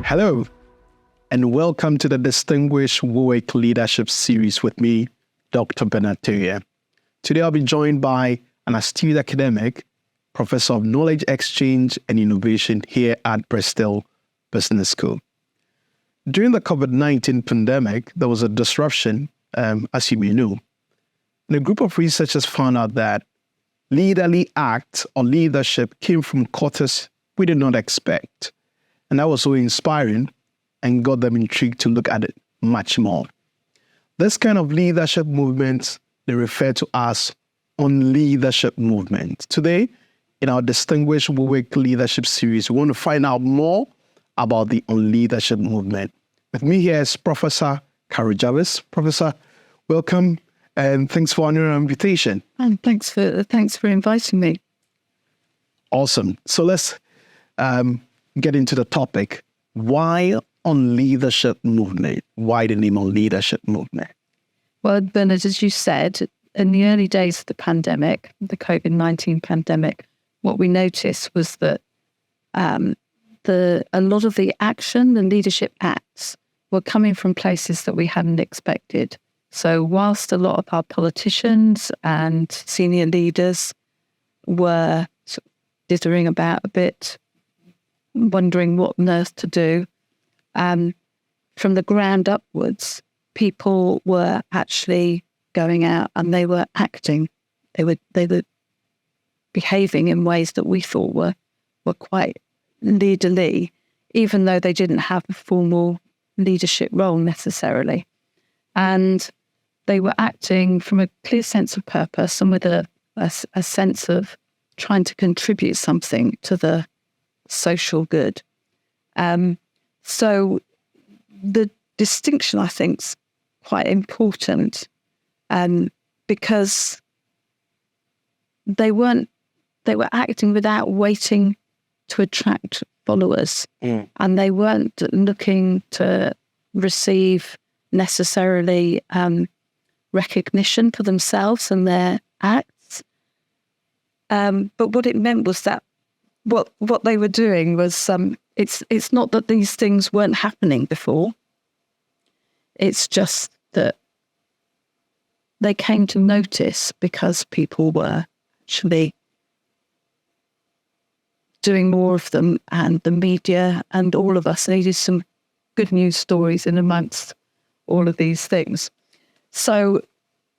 Hello, and welcome to the Distinguished WIWIK Leadership Series with me, Dr. Tawiah. Today I'll be joined by an astute academic, Professor of Knowledge Exchange and Innovation here at Bristol Business School. During the COVID-19 pandemic, there was a disruption, as you may know. And a group of researchers found out that leaderly acts or leadership came from quarters we did not expect. And that was so inspiring and got them intrigued to look at it much more. This kind of leadership movement, they refer to as Unleadership movement. Today, in our Distinguished WIWIK Leadership Series, we want to find out more about the Unleadership movement. With me here is Professor Jarvis. Professor, welcome and thanks for honoring our invitation. And thanks for inviting me. Awesome. So let's get into the topic. Why Unleadership movement? Why the name Unleadership movement? Well, Bernard, as you said, in the early days of the pandemic, the COVID-19 pandemic, what we noticed was that a lot of the action, the leadership acts, were coming from places that we hadn't expected. So whilst a lot of our politicians and senior leaders were sort of dithering about a bit, wondering what on earth to do, from the ground upwards, people were actually going out and they were acting. They were behaving in ways that we thought were quite leaderly, even though they didn't have a formal leadership role necessarily. And they were acting from a clear sense of purpose and with a sense of trying to contribute something to the social good. So the distinction, I think, is quite important because they were acting without waiting to attract followers, and they weren't looking to receive necessarily recognition for themselves and their acts. But what it meant was that what they were doing was it's not that these things weren't happening before. It's just that they came to notice because people were actually doing more of them, and the media and all of us needed some good news stories in amongst all of these things. So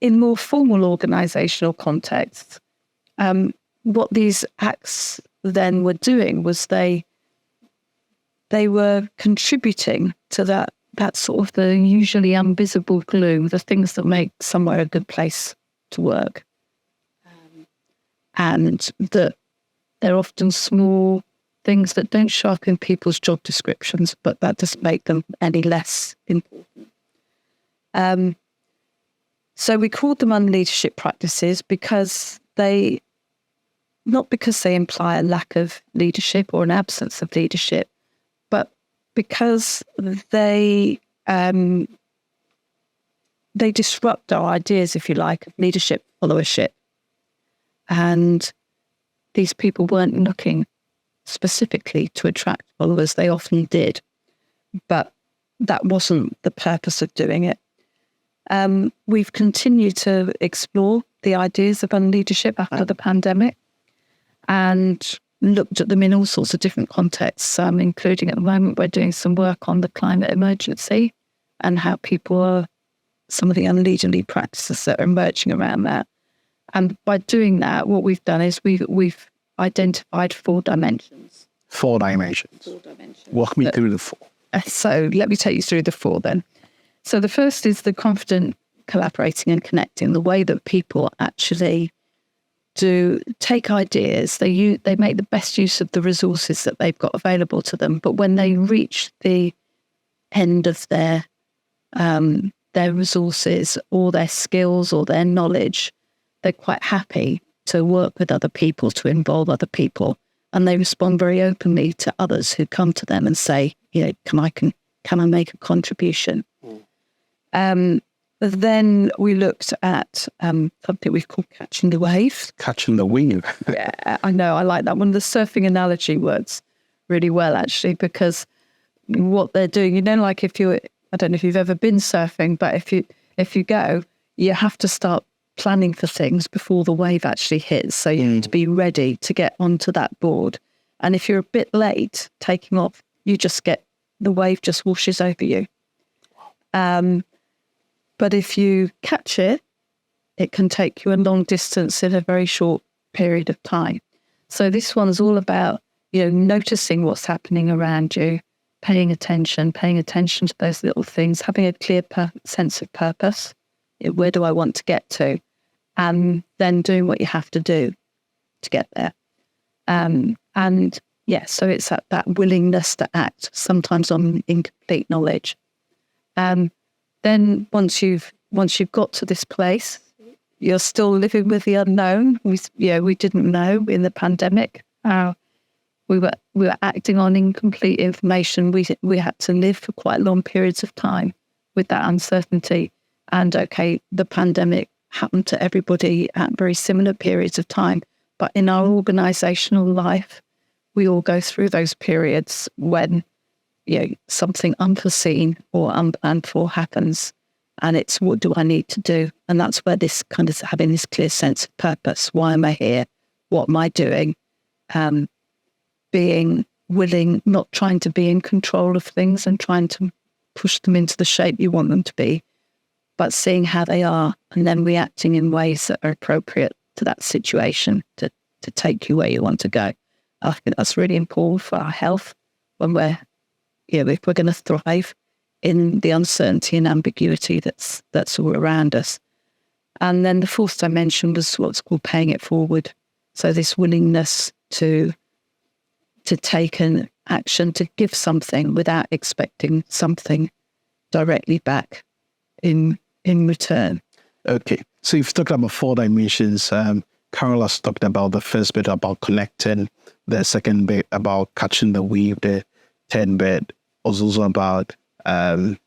in more formal organisational contexts, what these acts then were doing was they were contributing to that sort of the usually invisible glue, the things that make somewhere a good place to work. And that they're often small things that don't show up in people's job descriptions, but that doesn't make them any less important. So we called them unleadership practices because not because they imply a lack of leadership or an absence of leadership, but because they disrupt our ideas, if you like, of leadership followership. And these people weren't looking specifically to attract followers. They often did, but that wasn't the purpose of doing it. We've continued to explore the ideas of unleadership after the pandemic and looked at them in all sorts of different contexts, including at the moment we're doing some work on the climate emergency and how some of the unleaderly practices that are emerging around that. And by doing that, what we've done is we've identified 4 dimensions. 4 dimensions. Walk me through the 4. So let me take you through the 4 then. So the first is the confident collaborating and connecting, the way that people actually do take ideas. They make the best use of the resources that they've got available to them. But when they reach the end of their resources or their skills or their knowledge, they're quite happy to work with other people, to involve other people. And they respond very openly to others who come to them and say, can I make a contribution? Then we looked at something we've called catching the wave. Catching the wave. Yeah, I know. I like that one. The surfing analogy works really well, actually, because what they're doing. Like I don't know if you've ever been surfing, but if you go, you have to start planning for things before the wave actually hits. So you have to be ready to get onto that board. And if you're a bit late taking off, the wave just washes over you. But if you catch it, it can take you a long distance in a very short period of time. So this one's all about, noticing what's happening around you, paying attention to those little things, having a clear sense of purpose. Where do I want to get to? And then doing what you have to do to get there. So it's that willingness to act, sometimes on incomplete knowledge. Then once you've got to this place, you're still living with the unknown. We didn't know in the pandemic. We were acting on incomplete information. We had to live for quite long periods of time with that uncertainty. And okay, the pandemic happened to everybody at very similar periods of time. But in our organizational life, we all go through those periods when something unforeseen or unplanned for happens. And it's, what do I need to do? And that's where this kind of having this clear sense of purpose. Why am I here? What am I doing? Being willing, not trying to be in control of things and trying to push them into the shape you want them to be, but seeing how they are and then reacting in ways that are appropriate to that situation to take you where you want to go. I think that's really important for our health when we're, if we're going to thrive in the uncertainty and ambiguity that's all around us. And then the fourth dimension was what's called paying it forward. So this willingness to take an action, to give something without expecting something directly back in return. Okay, so you've talked about 4 dimensions. Carol has talked about the first bit about connecting, the second bit about catching the wave, the third bit was also about the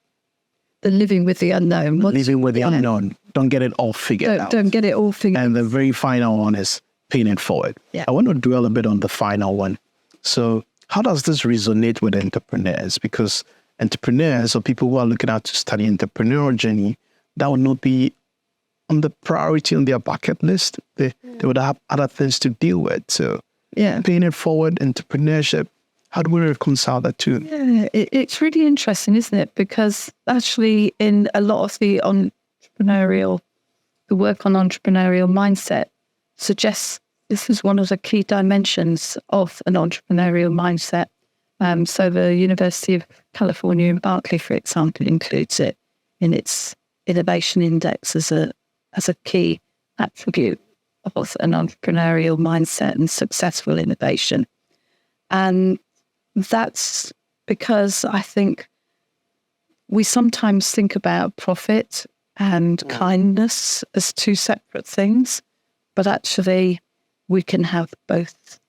living with the unknown. Living with the unknown. Don't get it all figured out. Don't get it all figured out. And the very final one is paying it forward. Yeah. I want to dwell a bit on the final one. So how does this resonate with entrepreneurs? Because entrepreneurs or people who are looking out to study entrepreneurial journey, that would not be on the priority on their bucket list. They would have other things to deal with. So paying it forward, entrepreneurship, how do we reconcile that too? Yeah, it's really interesting, isn't it? Because actually in a lot of the work on entrepreneurial mindset suggests this is one of the key dimensions of an entrepreneurial mindset. So the University of California in Berkeley, for example, includes it in its innovation index as a key attribute of an entrepreneurial mindset and successful innovation. And that's because I think we sometimes think about profit and kindness as two separate things, but actually we can have both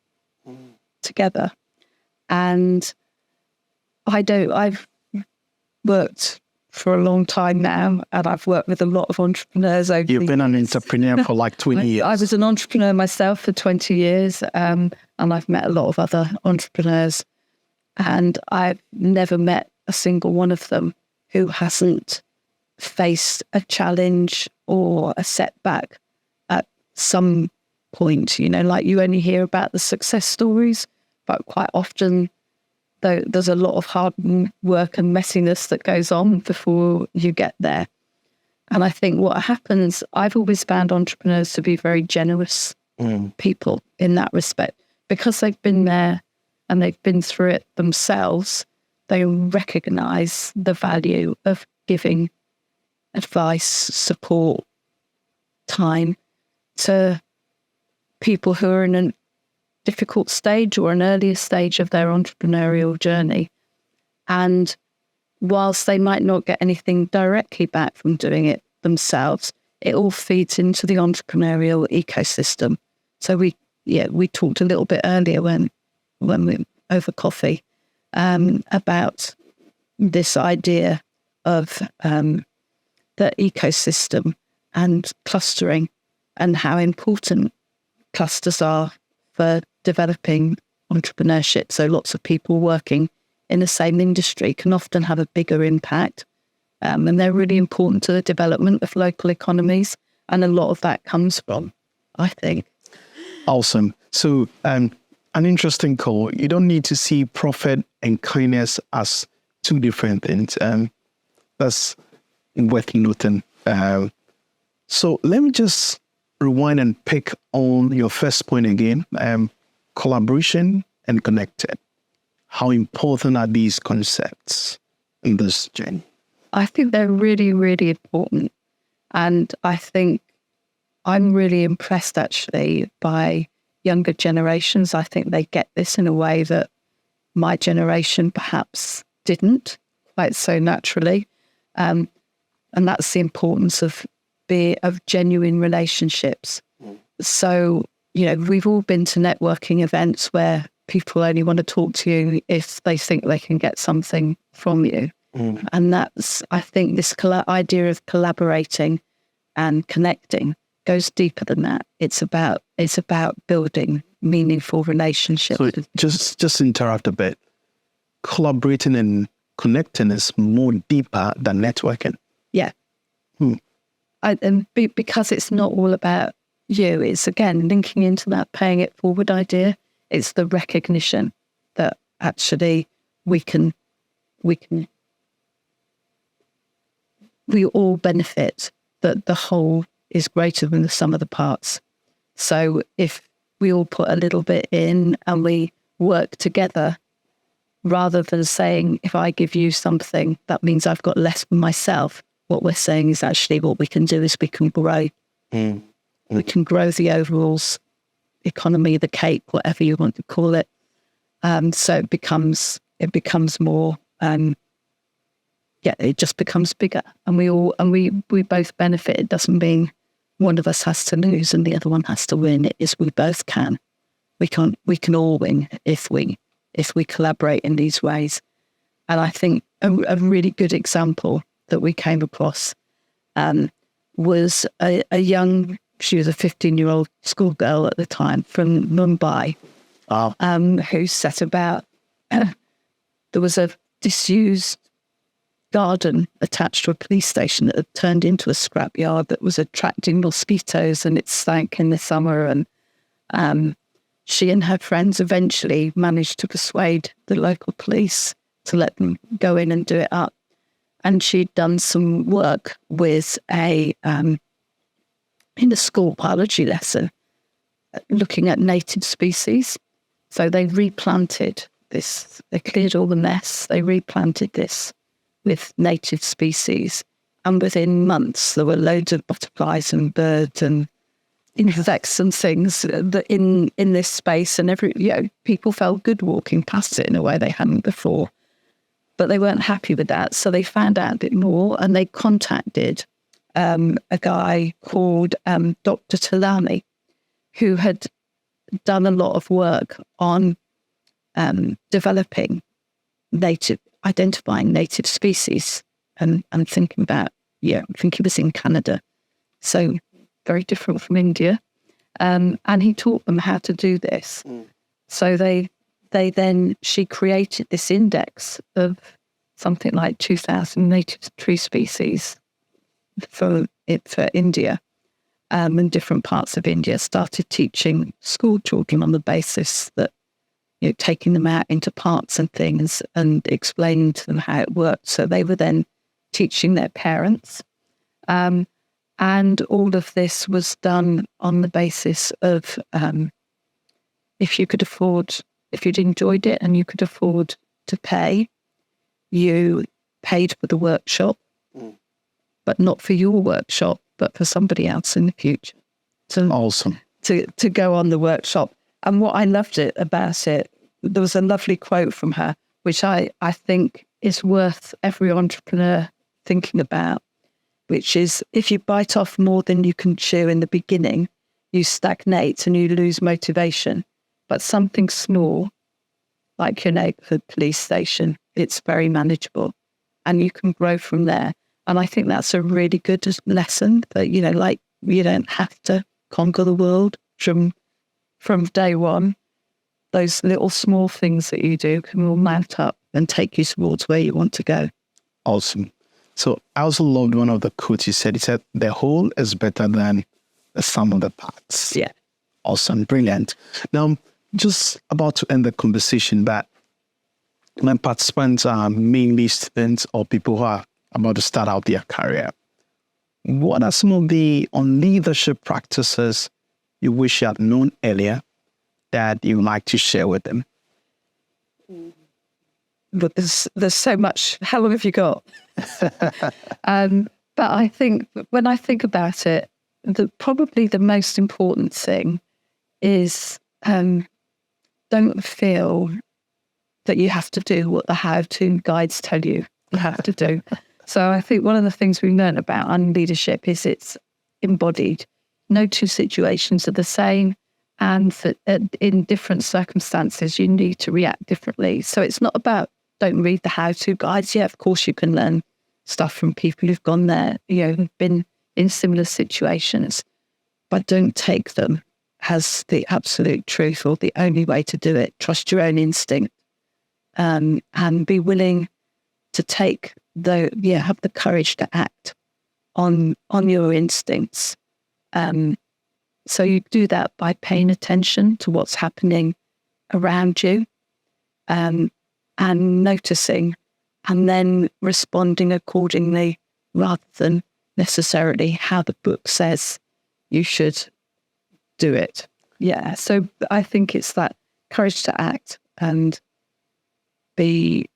together. And I've worked for a long time now, and I've worked with a lot of entrepreneurs over You've been an entrepreneur for like 20 years. I was an entrepreneur myself for 20 years, and I've met a lot of other entrepreneurs, and I've never met a single one of them who hasn't faced a challenge or a setback at some point. Like you only hear about the success stories, but quite often there's a lot of hard work and messiness that goes on before you get there. And I think what happens, I've always found entrepreneurs to be very generous people in that respect, because they've been there and they've been through it themselves. They recognize the value of giving advice, support, time to people who are in a difficult stage or an earlier stage of their entrepreneurial journey. And whilst they might not get anything directly back from doing it themselves, it all feeds into the entrepreneurial ecosystem. So we talked a little bit earlier when we over coffee about this idea of the ecosystem and clustering, and how important clusters are for developing entrepreneurship. So lots of people working in the same industry can often have a bigger impact. And they're really important to the development of local economies. And a lot of that comes from, I think. Awesome. So an interesting call. You don't need to see profit and kindness as two different things. That's worth noting. So let me just rewind and pick on your first point again. Collaboration and connected. How important are these concepts in this journey? I think they're really, really important. And I think I'm really impressed actually by younger generations. I think they get this in a way that my generation perhaps didn't quite so naturally. And that's the importance of genuine relationships. So, we've all been to networking events where people only want to talk to you if they think they can get something from you. And that's, I think, this idea of collaborating and connecting goes deeper than that. It's about building meaningful relationships. So just interrupt a bit. Collaborating and connecting is more deeper than networking. Yeah. Because it's not all about you. It's, again, linking into that paying it forward idea. It's the recognition that actually we all benefit, that the whole is greater than the sum of the parts. So if we all put a little bit in and we work together, rather than saying, if I give you something, that means I've got less for myself, what we're saying is actually what we can do is we can grow. We can grow the overall economy, the cake, whatever you want to call it. So it becomes more, it just becomes bigger, and we both benefit. It doesn't mean one of us has to lose and the other one has to win. It is we both can. We can all win if we collaborate in these ways. And I think a really good example that we came across was she was a 15-year-old schoolgirl at the time from Mumbai, who set about, there was a disused garden attached to a police station that had turned into a scrapyard that was attracting mosquitoes, and it stank in the summer. And she and her friends eventually managed to persuade the local police to let them go in and do it up. And she'd done some work with in a school biology lesson, looking at native species. So they replanted this, they cleared all the mess, they replanted this with native species. And within months, there were loads of butterflies and birds and insects and things that in this space. And people felt good walking past it in a way they hadn't before. But they weren't happy with that. So they found out a bit more, and they contacted a guy called Dr. Tawiah, who had done a lot of work on identifying native species and thinking about, I think he was in Canada, so very different from India. And he taught them how to do this. So she created this index of something like 2,000 native tree species for India, and different parts of India, started teaching school children on the basis that, taking them out into parks and things and explaining to them how it worked. So they were then teaching their parents. And all of this was done on the basis of if you'd enjoyed it and you could afford to pay, you paid for the workshop, but not for your workshop, but for somebody else in the future. Awesome. To go on the workshop. And what I loved about it, there was a lovely quote from her, which I think is worth every entrepreneur thinking about, which is, if you bite off more than you can chew in the beginning, you stagnate and you lose motivation. But something small, like your neighborhood police station, it's very manageable and you can grow from there. And I think that's a really good lesson that, you don't have to conquer the world from day one. those little small things that you do can all mount up and take you towards where you want to go. Awesome. So I also loved one of the quotes you said. He said, the whole is better than the sum of the parts. Yeah. Awesome. Brilliant. Now, I'm just about to end the conversation, but my participants are mainly students or people who are about to start out their career. What are some of the leadership practices you wish you had known earlier that you would like to share with them? But there's so much. How long have you got? But I think when I think about it, probably the most important thing is don't feel that you have to do what the how-to guides tell you have to do. So I think one of the things we learned about leadership is it's embodied. No two situations are the same, and that in different circumstances you need to react differently. So it's not about don't read the how-to guides. Yeah, of course you can learn stuff from people who've gone there, who've been in similar situations, but don't take them as the absolute truth or the only way to do it. Trust your own instinct, and be willing to have the courage to act on your instincts. So you do that by paying attention to what's happening around you, and noticing, and then responding accordingly, rather than necessarily how the book says you should do it. Yeah, so I think it's that courage to act and be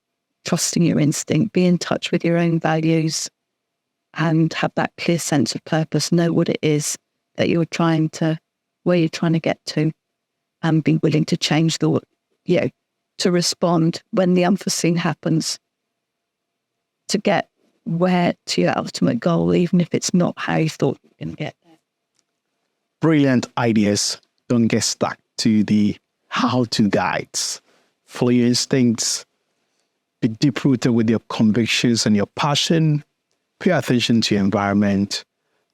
trusting your instinct, be in touch with your own values, and have that clear sense of purpose, know what it is that where you're trying to get to, and be willing to change to respond when the unforeseen happens, to get to your ultimate goal, even if it's not how you thought you were going to get there. Brilliant ideas. Don't get stuck to the how-to guides. Follow your instincts. Be deep-rooted with your convictions and your passion. Pay attention to your environment.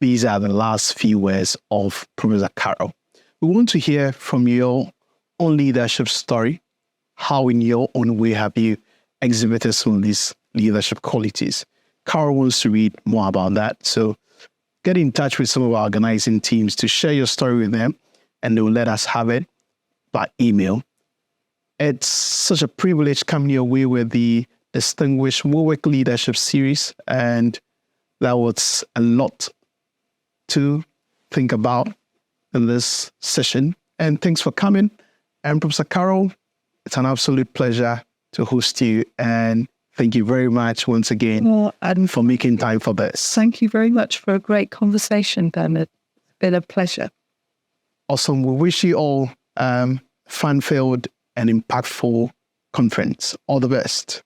These are the last few words of Professor Carol. We want to hear from your own leadership story. How in your own way have you exhibited some of these leadership qualities? Carol wants to read more about that. So get in touch with some of our organizing teams to share your story with them, and they will let us have it by email. It's such a privilege coming your way with the Distinguished WIWIK Leadership Series, and that was a lot to think about in this session. And thanks for coming. And Professor Carol, it's an absolute pleasure to host you, and thank you very much once again for making time for this. Thank you very much for a great conversation, Bernard. It's been a pleasure. Awesome. We wish you all fun-filled and impactful conference. All the best.